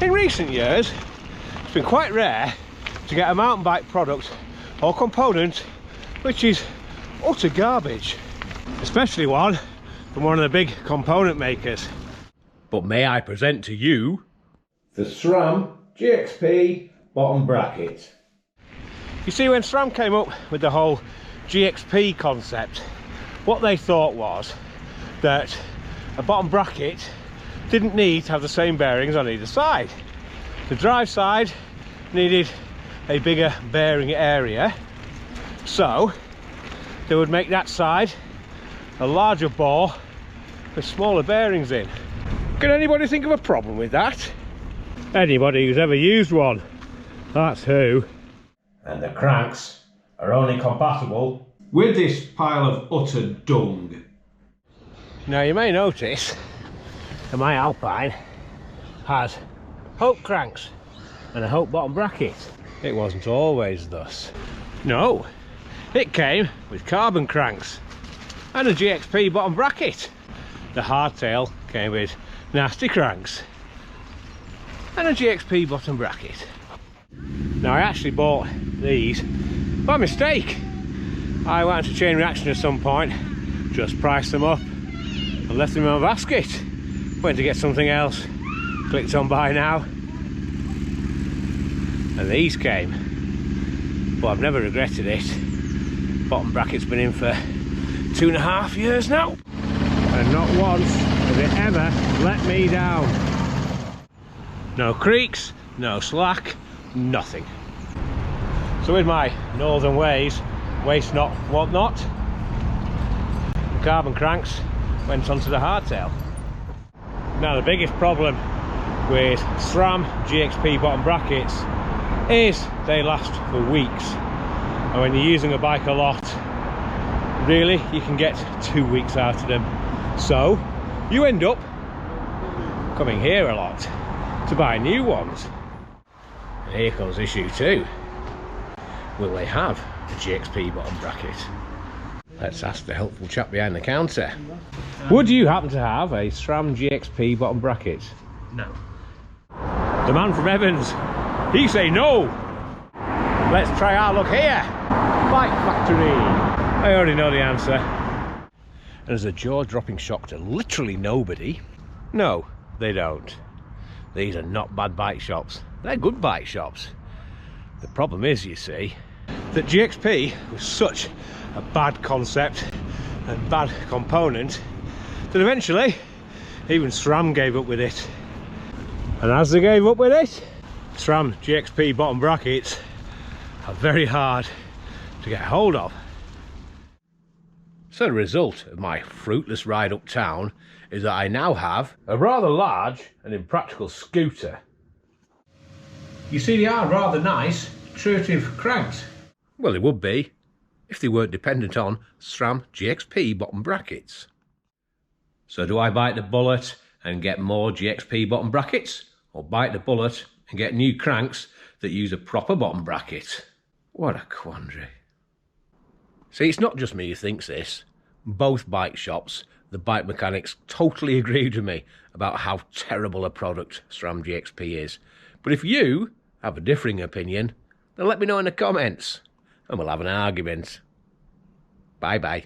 In recent years, it's been quite rare to get a mountain bike product or component which is utter garbage, especially one from one of the big component makers. But may I present to you the SRAM GXP bottom bracket. You see, when SRAM came up with the whole GXP concept, what they thought was that a bottom bracket didn't need to have the same bearings on either side. The drive side needed a bigger bearing area, so they would make that side a larger bore with smaller bearings in. Can anybody think of a problem with that? Anybody who's ever used one, that's who. And the cranks are only compatible with this pile of utter dung. Now you may notice that my Alpine has Hope cranks and a Hope bottom bracket. It wasn't always thus. No, it came with carbon cranks and a GXP bottom bracket. The hardtail came with nasty cranks and a GXP bottom bracket. Now I actually bought these by mistake. I went to Chain Reaction at some point, just priced them up and left them in my basket. Went to get something else, clicked on buy now, and these came. But I've never regretted it. Bottom bracket's been in for 2.5 years now, and not once has it ever let me down. No creaks, no slack, nothing. So with my northern ways, waste not, want not, the carbon cranks went onto the hardtail. Now the biggest problem with SRAM GXP bottom brackets is they last for weeks, and when you're using a bike a lot, really you can get 2 weeks out of them. So you end up coming here a lot to buy new ones. And here comes issue 2. Will they have a GXP bottom bracket? Let's ask the helpful chap behind the counter. Would you happen to have a SRAM GXP bottom bracket? No. The man from Evans, he say no. Let's try our luck here. Bike Factory. I already know the answer. And as a jaw-dropping shock to literally nobody, no, they don't. These are not bad bike shops. They're good bike shops. The problem is, you see, that GXP was such a bad concept and bad component that eventually even SRAM gave up with it. And as they gave up with it, SRAM GXP bottom brackets are very hard to get hold of. So the result of my fruitless ride uptown is that I now have a rather large and impractical scooter. You see, they are rather nice, intuitive cranks. Well, they would be if they weren't dependent on SRAM GXP bottom brackets. So do I bite the bullet and get more GXP bottom brackets, or bite the bullet and get new cranks that use a proper bottom bracket? What a quandary. See, it's not just me who thinks this. Both bike shops, the bike mechanics, totally agreed with me about how terrible a product SRAM GXP is. But if you have a differing opinion, then let me know in the comments and we'll have an argument. Bye bye.